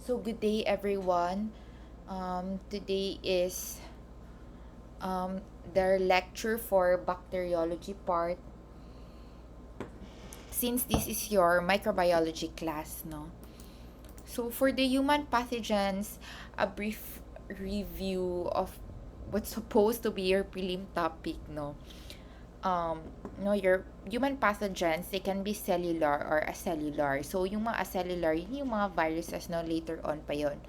So good day everyone. Today is their lecture for bacteriology part. Since this is your microbiology class, no? So for the human pathogens, a brief review of what's supposed to be your prelim topic, no? um, no, your human pathogens, they can be cellular or acellular. So, yung mga acellular, yun yung mga viruses, no, later on pa yun.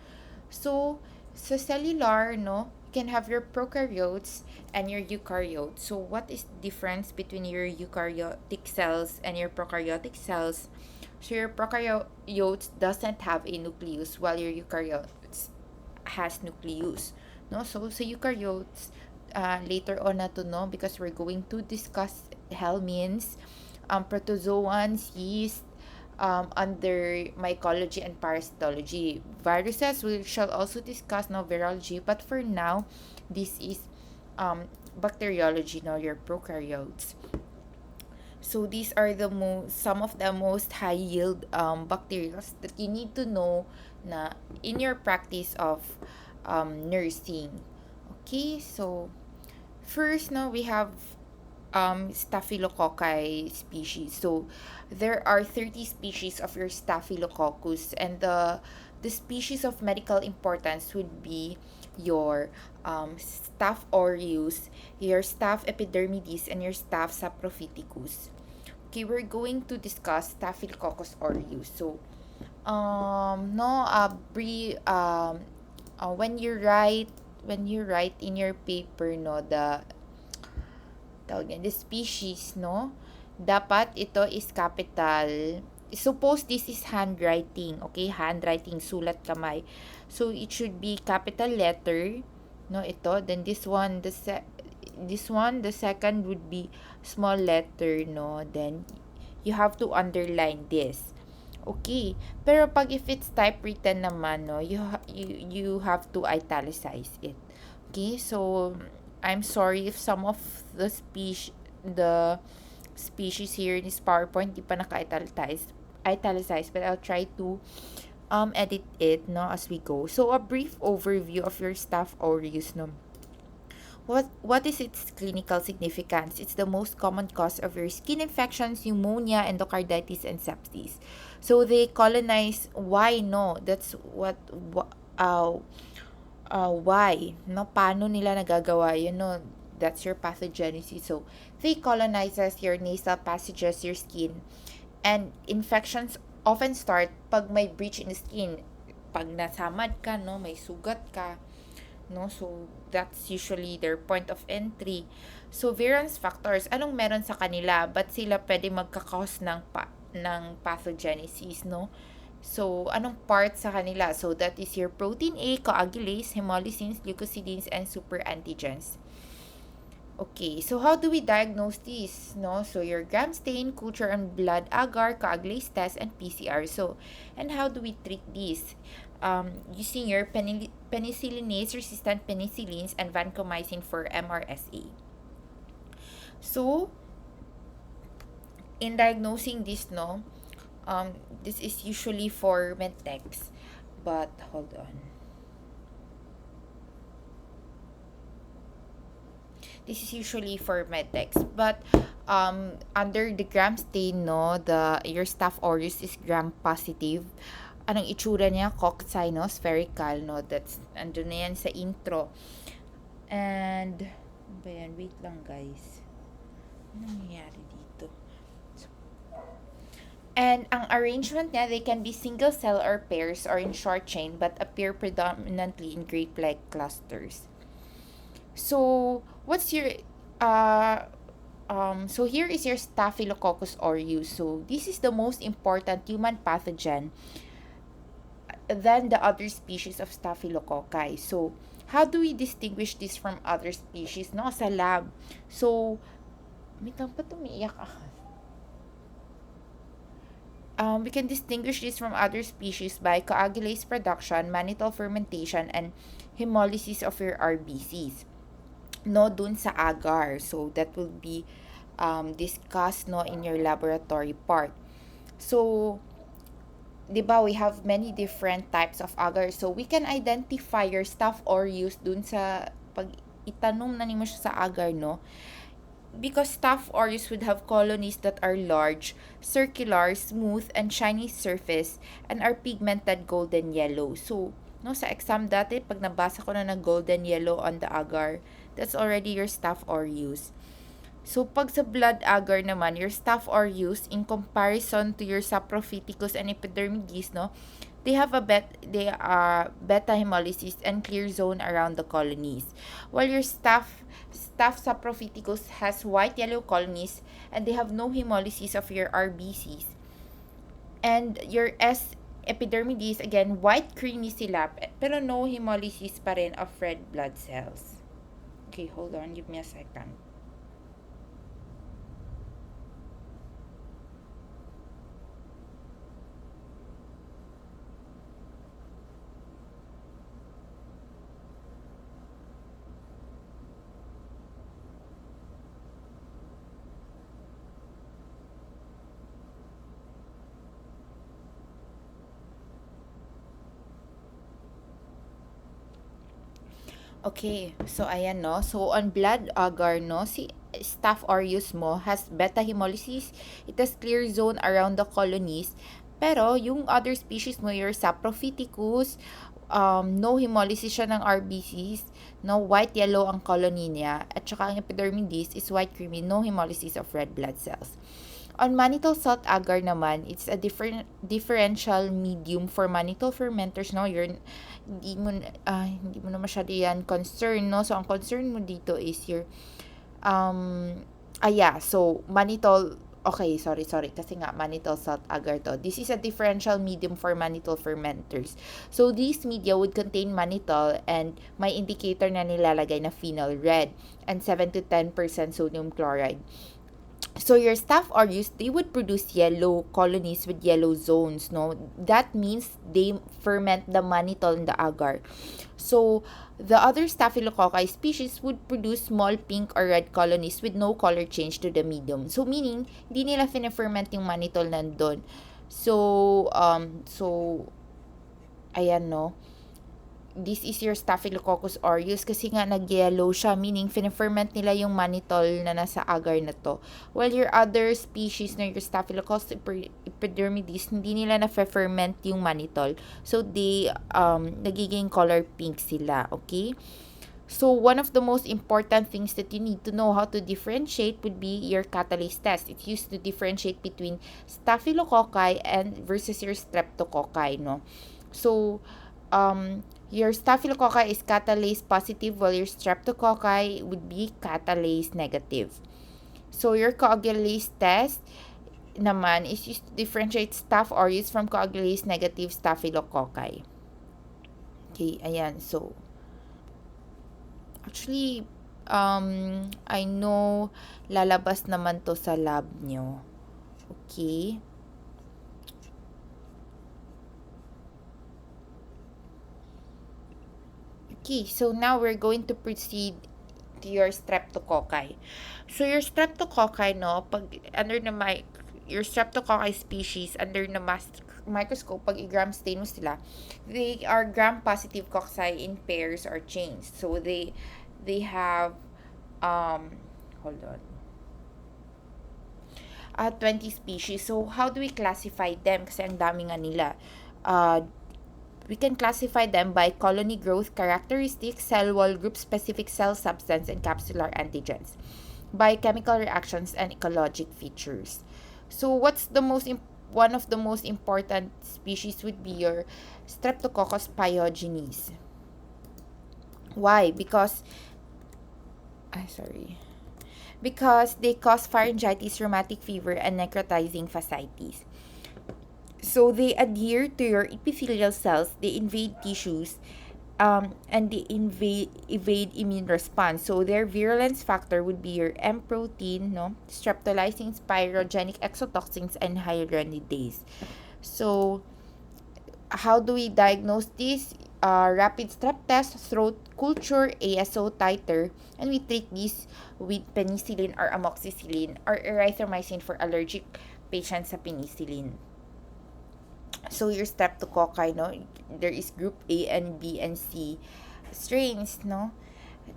So, sa cellular, no, you can have your prokaryotes and your eukaryotes. So, what is the difference between your eukaryotic cells and your prokaryotic cells? So, your prokaryotes doesn't have a nucleus while your eukaryotes has nucleus. No, so sa eukaryotes, later on na to know because we're going to discuss helminths, protozoans, yeast, under mycology and parasitology. Viruses we shall also discuss now virology, but for now, this is bacteriology, now your prokaryotes. So these are the some of the most high yield bacteria that you need to know na in your practice of nursing. Okay, so first, no, we have Staphylococci species. So there are 30 species of your Staphylococcus, and the species of medical importance would be your Staph aureus, your Staph epidermidis, and your Staph saprophyticus. Okay, we're going to discuss Staphylococcus aureus. So, no, when you write in your paper, no, the species, no, dapat ito is capital. Suppose this is handwriting, okay, handwriting, sulat kamay. So it should be capital letter, no, ito. Then this one, the second would be small letter, no. Then you have to underline this. Okay. Pero pag if it's typewritten naman, no, you have to italicize it. Okay? So I'm sorry if some of the species here in this PowerPoint di pa naka-italicize, but I'll try to edit it, no, as we go. So a brief overview of your Staph aureus, no. What is its clinical significance? It's the most common cause of your skin infections, pneumonia, endocarditis, and sepsis. So they colonize. Why no? That's why, no, paano nila nagagawa yun, no, that's your pathogenesis. So they colonizes your nasal passages, your skin, and infections often start pag may breach in the skin, pag nasamad ka, no, may sugat ka, no, so that's usually their point of entry. So variance factors, anong meron sa kanila, but sila pwede magka-cause ng pathogenesis, no. So, anong part sa kanila? So, that is your protein A, coagulase, hemolysins, leukocidins, and superantigens. Okay, so how do we diagnose these? No, so your gram stain, culture and blood agar, coagulase test, and PCR. So, and how do we treat these? Using your penicillinase-resistant penicillins and vancomycin for MRSA. So, in diagnosing this, no, this is usually for medtechs, but hold on. This is usually for medtechs, but under the gram stain, no, your Staph aureus is gram positive. Anong itsura niya? Cocci, no, spherical, no, that's andun na yan sa intro. And ba yan? Wait lang, guys. Ano nangyayari dito? And ang arrangement niya, they can be single cell or pairs or in short chain but appear predominantly in grape-like clusters. So, what's your so here is your Staphylococcus aureus. So, this is the most important human pathogen than the other species of Staphylococci. So, how do we distinguish this from other species, no, sa lab? So, may tampa tumiiyak ako. We can distinguish this from other species by coagulase production, mannitol fermentation, and hemolysis of your RBCs. No, dun sa agar. So, that will be discussed, no, in your laboratory part. So, di ba, we have many different types of agar. So, we can identify your Staph aureus dun sa pag itanom na nimo siya sa agar, no? Because Staph aureus would have colonies that are large, circular, smooth, and shiny surface and are pigmented golden yellow. So, no, sa exam dati, pag nabasa ko na ng golden yellow on the agar, that's already your Staph aureus. So, pag sa blood agar naman, your Staph aureus, in comparison to your saprophyticus and epidermidis, no, they are beta hemolysis and clear zone around the colonies. While your Staph saprophyticus has white yellow colonies and they have no hemolysis of your RBCs. And your S epidermidis, again, white creamy sila, pero no hemolysis pa rin of red blood cells. Okay, hold on, give me a second. Okay, so ayan, no. So on blood agar, no, si Staph aureus mo has beta hemolysis. It has clear zone around the colonies. Pero yung other species mo, your saprophyticus, no hemolysis siya ng RBCs, no, white yellow ang colony niya, at saka ang epidermidis is white creamy, no hemolysis of red blood cells. On mannitol salt agar naman, it's a differential medium for mannitol fermenters, no? Hindi mo na masyado yan concern, no? So, ang concern mo dito is your, so, mannitol, okay, sorry, kasi nga, mannitol salt agar to. This is a differential medium for mannitol fermenters. So, this media would contain mannitol and may indicator na nilalagay na phenol red and 7 to 10% sodium chloride. So your Staph aureus, they would produce yellow colonies with yellow zones, no? That means they ferment the mannitol in the agar. So the other Staphylococci species would produce small pink or red colonies with no color change to the medium. So meaning, hindi nila fina-ferment yung mannitol nandun. So ayan, no? This is your Staphylococcus aureus kasi nga nag-yellow siya, meaning fina-ferment nila yung mannitol na nasa agar na to. While your other species na your Staphylococcus epidermidis, hindi nila na-ferment yung mannitol. So, they, nagiging color pink sila, okay? So, one of the most important things that you need to know how to differentiate would be your catalase test. It's used to differentiate between Staphylococci and versus your Streptococci, no? So, your Staphylococci is catalase positive while your Streptococci would be catalase negative. So, your coagulase test naman is used to differentiate Staph aureus from coagulase negative Staphylococci. Okay, ayan. So, actually, I know lalabas naman to sa lab nyo. Okay. Okay, so now we're going to proceed to your streptococci. So your streptococci, no, pag under na your streptococci species under the microscope, pag i-gram stain mo sila, they are gram-positive cocci in pairs or chains. So they have hold on. 20 species. So how do we classify them? Kasi ang dami nga nila. We can classify them by colony growth characteristics, cell wall group, specific cell substance, and capsular antigens, by chemical reactions and ecologic features. So what's one of the most important species would be your Streptococcus pyogenes. Why? Because they cause pharyngitis, rheumatic fever, and necrotizing fasciitis. So they adhere to your epithelial cells, they invade tissues, and they evade immune response. So their virulence factor would be your M protein, no, streptolysins, pyrogenic exotoxins, and hyaluronidase. So how do we diagnose this? Rapid strep test, throat culture, ASO titer, and we treat this with penicillin or amoxicillin or erythromycin for allergic patients sa penicillin. So your streptococci, no, there is group A and B and C strains, no.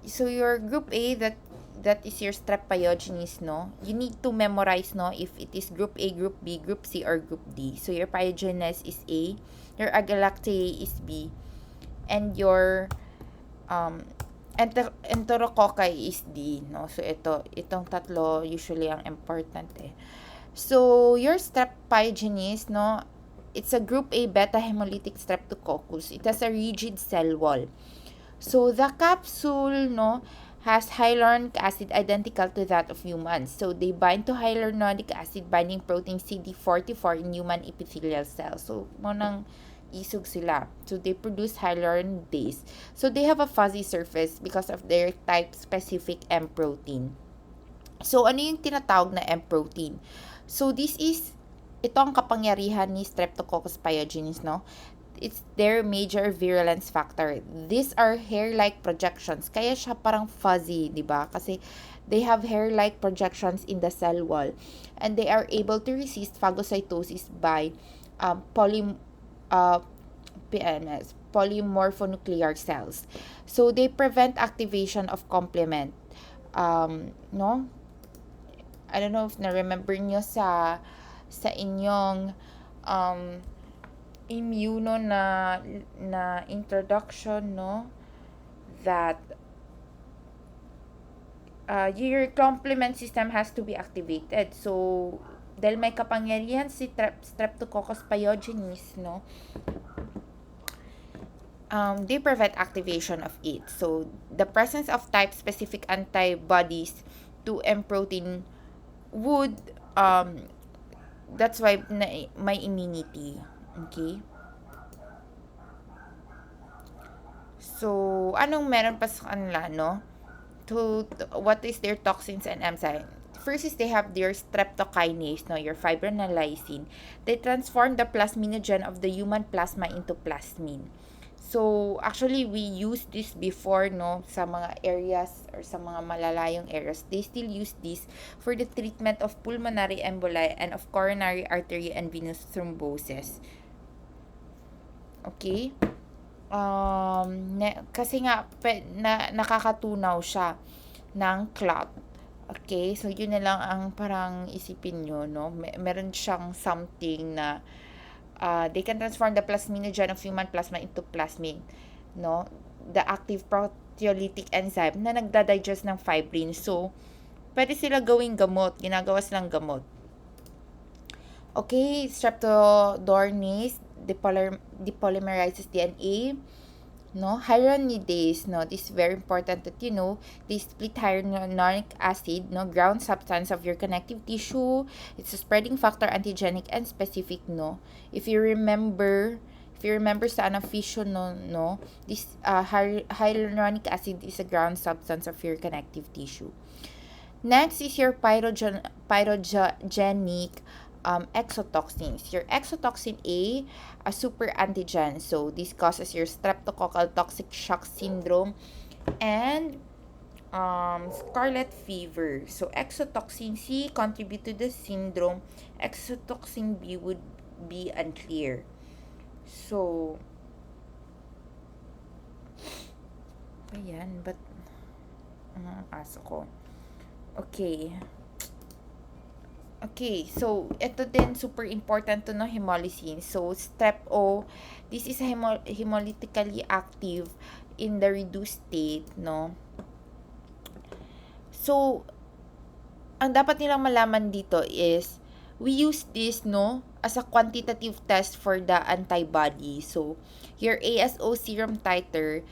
So your group A, that is your strep pyogenes, no. You need to memorize, no, if it is group A, group B, group C, or group D. So your pyogenes is A, your agalactiae is B, and your um enterococci is D, no. So itong tatlo usually ang important eh. So your strep pyogenes, no, it's a group A beta hemolytic streptococcus. It has a rigid cell wall. So the capsule, no, has hyaluronic acid identical to that of humans. So they bind to hyaluronic acid binding protein CD44 in human epithelial cells. So monang isog sila. So they produce hyaluronidase. So they have a fuzzy surface because of their type specific M protein. So ano yung tinatawag na M protein? So this is ito ang kapangyarihan ni Streptococcus pyogenes, no? It's their major virulence factor. These are hair-like projections. Kaya siya parang fuzzy, di ba? Kasi they have hair-like projections in the cell wall. And they are able to resist phagocytosis by PMS, polymorphonuclear cells. So they prevent activation of complement. No? I don't know if na-remember nyo sa inyong immuno na introduction, no, that your complement system has to be activated. So dahil may kapangyarihan si Streptococcus pyogenes, no, they prevent activation of it. So the presence of type specific antibodies to M protein would that's why may immunity. Okay? So, anong meron pa sa kanila, no? To what is their toxins and enzymes? First is they have their streptokinase, no, your fibrinolysin. They transform the plasminogen of the human plasma into plasmin. So, actually, we use this before, no, sa mga areas or sa mga malalayong areas. They still use this for the treatment of pulmonary emboli and of coronary artery and venous thrombosis. Okay? Kasi nga, nakakatunaw siya ng clot. Okay? So, yun na lang ang parang isipin nyo, no? Meron siyang something na they can transform the plasminogen of human plasma into plasmin, no? The active proteolytic enzyme na nagda-digest ng fibrin. So, pwede sila gawing gamot. Ginagawa silang gamot. Okay, streptodornase depolymerizes DNA, no? Hyaluronidase, no? This is very important that you know. They split hyaluronic acid, no? Ground substance of your connective tissue. It's a spreading factor, antigenic and specific, no? If you remember sa fission, no? This hyaluronic acid is a ground substance of your connective tissue. Next is your pyrogenic exotoxins. Your exotoxin A, a super antigen. So, this causes your streptococcal toxic shock syndrome and scarlet fever. So, exotoxin C contribute to the syndrome. Exotoxin B would be unclear. So, ayan, but pasok ko. Okay, so ito din super important to, no, hemolysin. So step O, this is hemolytically active in the reduced state, no. So ang dapat nilang malaman dito is we use this, no, as a quantitative test for the antibody. So your ASO serum titer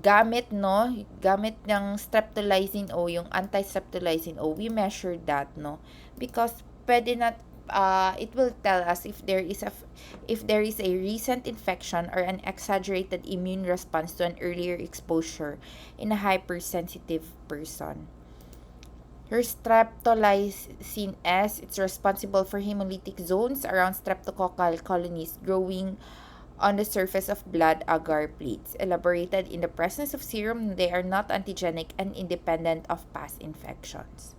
gamit ng streptolizin O, yung anti-streptolizin O, we measure that, no, because pwede na it will tell us if there is a recent infection or an exaggerated immune response to an earlier exposure in a hypersensitive person. Your streptolizin S, it's responsible for hemolytic zones around streptococcal colonies growing on the surface of blood agar plates. Elaborated in the presence of serum, they are not antigenic and independent of past infections.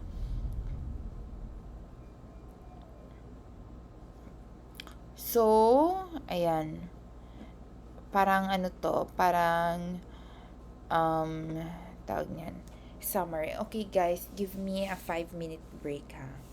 So, ayan. Parang ano to, parang, um, tawag niyan, summary. Okay guys, give me a 5-minute break ha.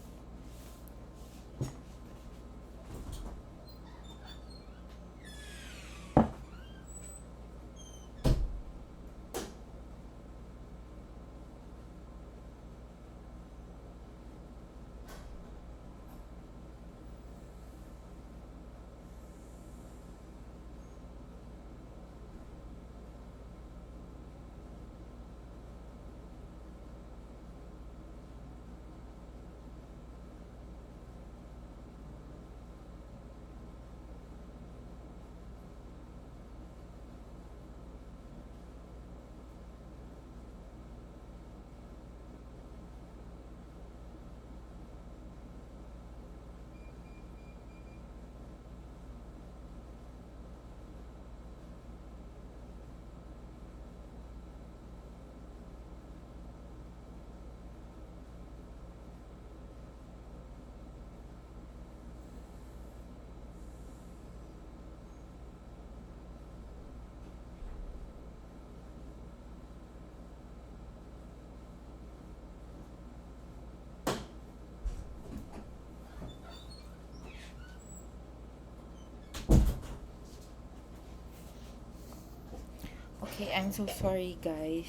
Okay, I'm so sorry guys.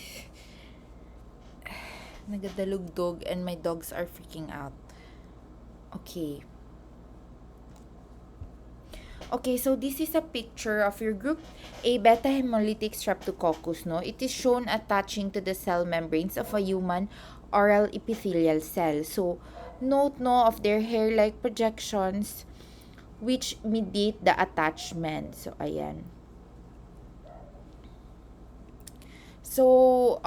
Nagadalugdog and my dogs are freaking out. Okay. Okay, so this is a picture of your group A beta hemolytic streptococcus, no? It is shown attaching to the cell membranes of a human oral epithelial cell. So, note no of their hair-like projections which mediate the attachment. So, ayan. So,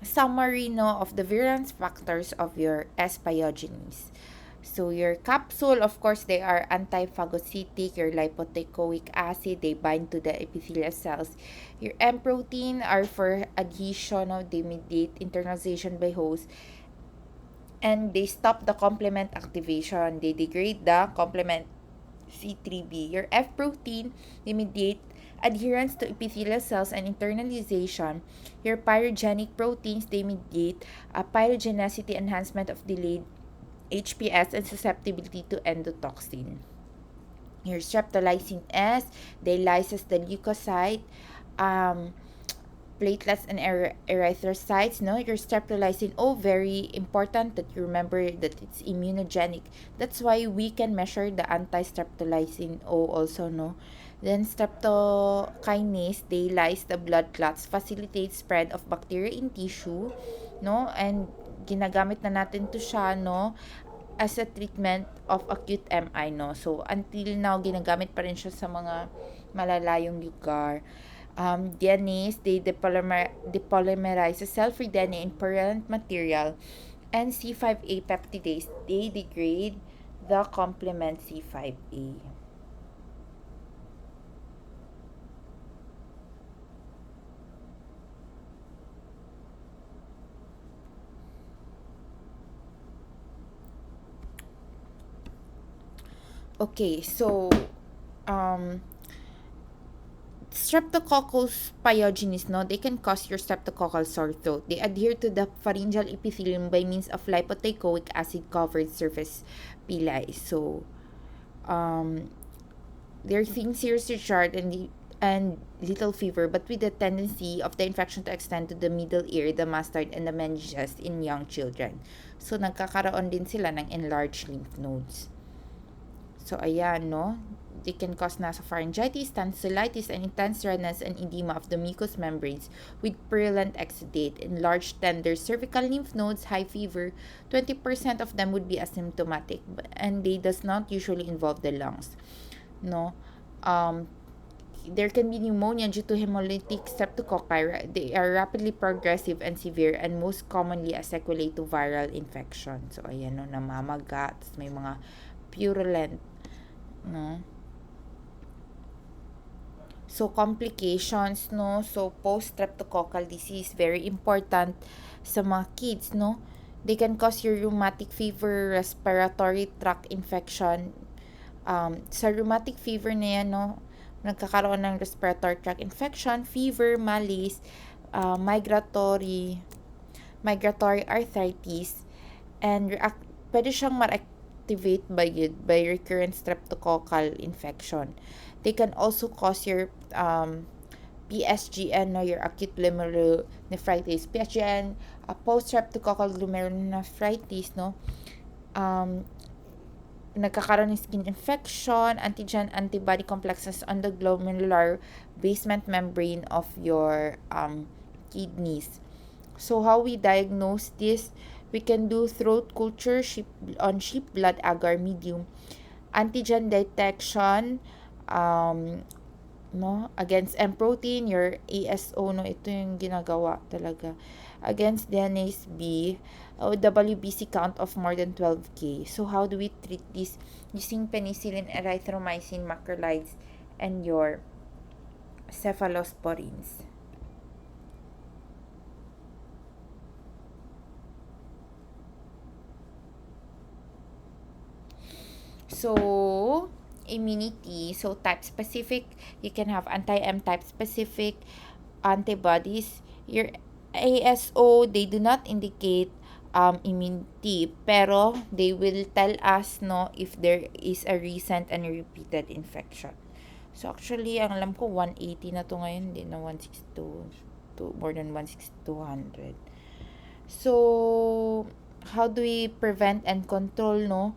summary no of the virulence factors of your S. pyogenes. So, your capsule, of course, they are antiphagocytic. Your lipoteichoic acid, they bind to the epithelial cells. Your M protein are for adhesion, no? They mediate internalization by host. And they stop the complement activation. They degrade the complement C3b. Your F protein, they mediate adherence to epithelial cells and internalization. Your pyrogenic proteins, they mediate pyrogenicity enhancement of delayed HPS and susceptibility to endotoxin. Your streptolysin S, they lyses the leukocyte, um, platelets and erythrocytes. No, your streptolysin O, very important that you remember that it's immunogenic. That's why we can measure the anti-streptolysin O also, no. Then streptokinase, they lyse the blood clots, facilitates spread of bacteria in tissue, no, and ginagamit na natin to siya, no, as a treatment of acute MI, no. So until now ginagamit pa rin siya sa mga malalayong lugar. DNAs, they depolymerize the cell-free DNA in purulent material, and C5a peptidase, they degrade the complement C5a. Okay, so um, Streptococcus pyogenes, no, they can cause your streptococcal sore throat. They adhere to the pharyngeal epithelium by means of lipoteichoic acid-covered surface villi. So, um, they're thin, serious discharge and little fever, but with the tendency of the infection to extend to the middle ear, the mustard, and the meninges in young children. So, nagkakaroon din sila ng enlarged lymph nodes. So, ayan, no? They can cause nasopharyngitis, tonsillitis, and intense redness and edema of the mucous membranes with purulent exudate, enlarged tender cervical lymph nodes, high fever. 20% of them would be asymptomatic, and they does not usually involve the lungs. No? There can be pneumonia due to hemolytic streptococci. They are rapidly progressive and severe and most commonly a sequelae to viral infection. So, ayan, no, namamaga, may mga purulent, no? So, complications, no? So, post-streptococcal disease, very important sa mga kids, no? They can cause your rheumatic fever, respiratory tract infection, Sa rheumatic fever na yan, no, nagkakaroon ng respiratory tract infection, fever, malaise, migratory arthritis, and pwede siyang ma-activate by recurrent streptococcal infection. They can also cause your PSGN, no, your acute glomerulonephritis. PSGN, post-streptococcal glomerulonephritis, no, nagkakaroon ng skin infection, antigen antibody complexes on the glomerular basement membrane of your kidneys. So how we diagnose this? We can do throat culture on sheep blood agar medium, antigen detection, no, against M protein, your ASO, no, ito yung ginagawa talaga. Against DNase B, WBC count of more than 12K. So how do we treat this? Using penicillin, erythromycin, macrolides, and your cephalosporins. So, immunity, so type specific, you can have anti-M type specific antibodies. Your ASO, they do not indicate immunity, pero they will tell us, no, if there is a recent and repeated infection. So actually, ang alam ko 180 na to ngayon, hindi na 162 to more than 16200. So how do we prevent and control, no?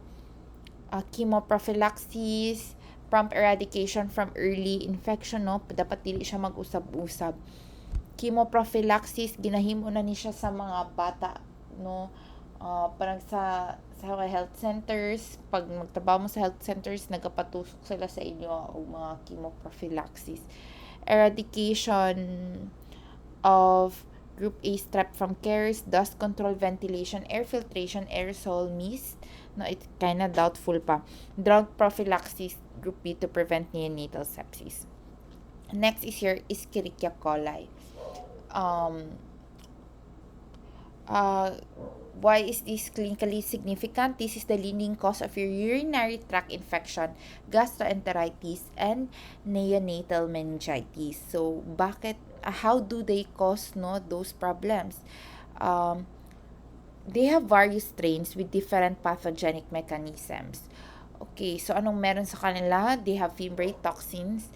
Chemoprophylaxis, prompt eradication from early infection, no? Dapat dili siya mag-usab-usab. Chemoprophylaxis, ginahimo na ni siya sa mga bata, no? Parang sa health centers, pag magtrabaho mo sa health centers, nagapatusok sila sa inyo o mga chemoprophylaxis. Eradication of Group A strep from carriers, dust control, ventilation, air filtration, aerosol, mist. No, it's kind of doubtful pa. Drug prophylaxis, Group B, to prevent neonatal sepsis. Next is your Escherichia coli. Why is this clinically significant? This is the leading cause of your urinary tract infection, gastroenteritis, and neonatal meningitis. So, how do they cause, no, those problems? They have various strains with different pathogenic mechanisms. Okay, so anong meron sa kanila? They have fibrate toxins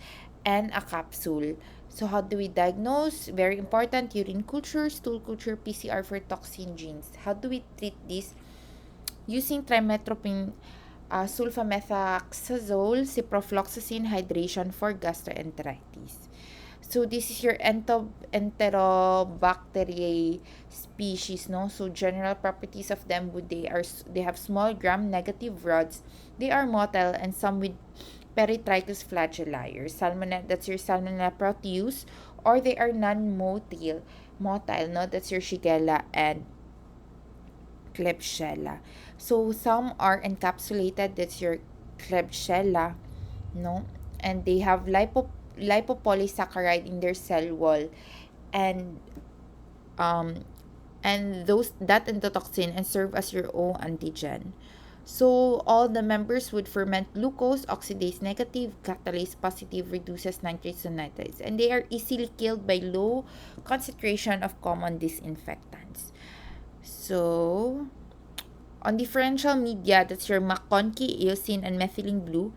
and a capsule. So how do we diagnose? Very important, urine culture, stool culture, PCR for toxin genes. How do we treat this? Using trimethoprim, sulfamethoxazole, ciprofloxacin hydration for gastroenteritis. So this is your Enterobacteriaceae species, no? So general properties of them they have small gram-negative rods. They are motile and some with Peritrichus flagellii. That's your Salmonella proteus, or they are non-motile, no? That's your Shigella and Klebsiella. So some are encapsulated, that's your Klebsiella, no? And they have lipopolysaccharide in their cell wall, and that endotoxin and serve as your own antigen. So all the members would ferment glucose, oxidase negative, catalase positive, reduces nitrates and nitrates, and they are easily killed by low concentration of common disinfectants. So on differential media, that's your McConkey, eosine, and methylene blue.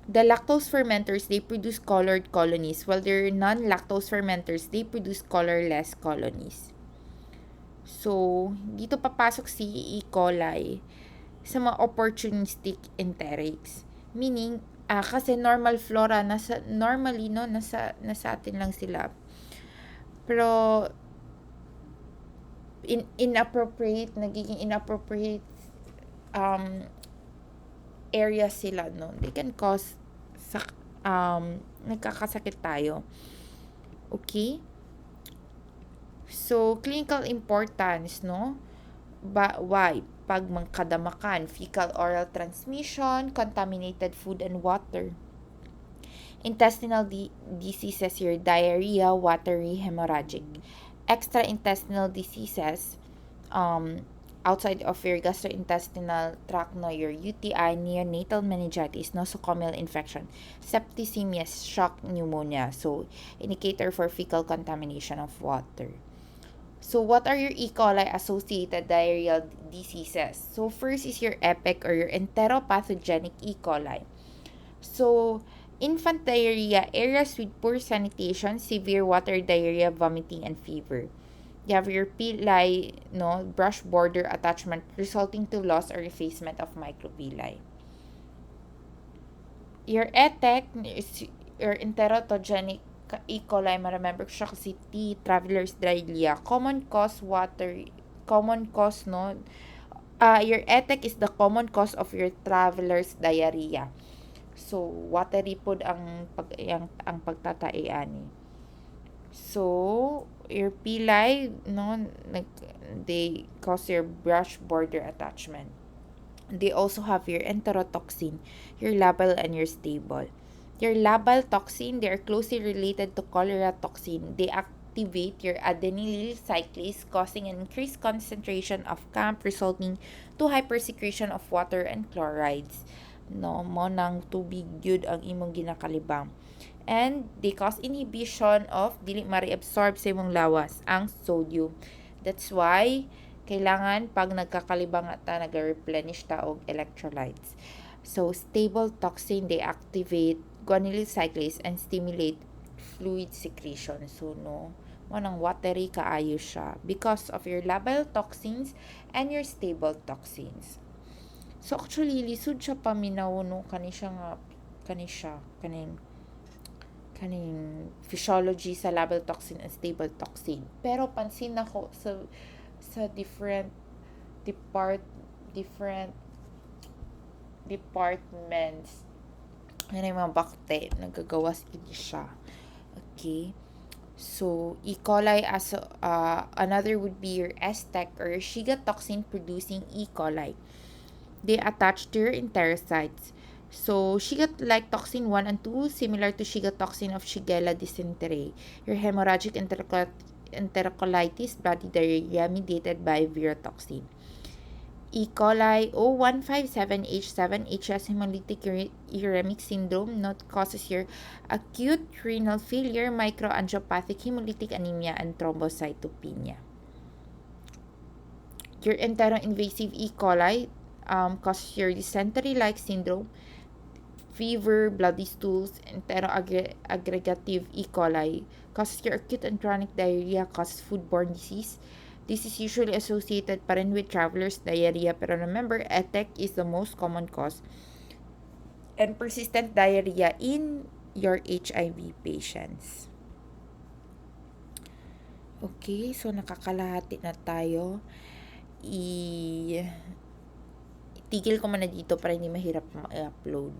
The lactose fermenters, they produce colored colonies, while their non-lactose fermenters, they produce colorless colonies. So, dito papasok si E. coli sa mga opportunistic enterics. Meaning, kasi normal flora, normally, no, nasa atin lang sila. Pero, nagiging inappropriate area sila, no? They can cause nagkakasakit tayo. Okay? So, clinical importance, no? Why? Pag magkadamakan, fecal oral transmission, contaminated food and water. Intestinal diseases, your diarrhea, watery, hemorrhagic. Extraintestinal diseases, outside of your gastrointestinal tract, no, your UTI, neonatal meningitis, nosocomial infection, septicemia, shock pneumonia. So, indicator for fecal contamination of water. So, what are your E. coli associated diarrheal diseases? So, first is your EPIC or your enteropathogenic E. coli. So, infant diarrhea, areas with poor sanitation, severe water diarrhea, vomiting, and fever. You have your villi, no, brush border attachment resulting to loss or effacement of microvilli. Your ETEC is your enterotogenic E. coli, ma-remember ko siya kasi T, traveler's diarrhea. Common cause, no? Your ETEC is the common cause of your traveler's diarrhea. So, watery pod ang pagtataian ni. So, your pilay, no, they cause your brush border attachment. They also have your enterotoxin, your labile, and your stable. Your labile toxin, they are closely related to cholera toxin. They activate your adenylyl cyclase, causing an increased concentration of CAMP, resulting to hypersecretion of water and chlorides. No, mo nang tubig yun ang imong ginakalibang. And they cause inhibition of dili ma-reabsorb sa imong lawas ang sodium. That's why kailangan pag nagkakalibang ta nag-replenish ta og electrolytes. So stable toxin, they activate guanylyl cyclase and stimulate fluid secretion. So no, mo nang watery kaayo siya because of your labile toxins and your stable toxins. So actually lisod siya paminaw no kaning physiology sa labile toxin and stable toxin. Pero pansin nako sa different departments na yung mga bakte nagagawas gid siya. Okay. So, E. coli as another would be your STEC or Shiga toxin producing E. coli. They attach to your enterocytes. So, Shiga-like toxin 1 and 2, similar to Shiga toxin of Shigella dysentery. Your hemorrhagic enterocolitis, bloody diarrhea mediated by virotoxin. E. coli O157H7 HS hemolytic uremic syndrome not causes your acute renal failure, microangiopathic hemolytic anemia, and thrombocytopenia. Your enteroinvasive E. coli causes your dysentery-like syndrome, fever, bloody stools. Enteroaggregative E. coli causes your acute and chronic diarrhea, causes foodborne disease. This is usually associated pa rin with traveler's diarrhea, pero remember, ETEC is the most common cause. And persistent diarrhea in your HIV patients. Okay, so nakakalahati na tayo. Itigil ko muna dito para hindi mahirap ma-upload.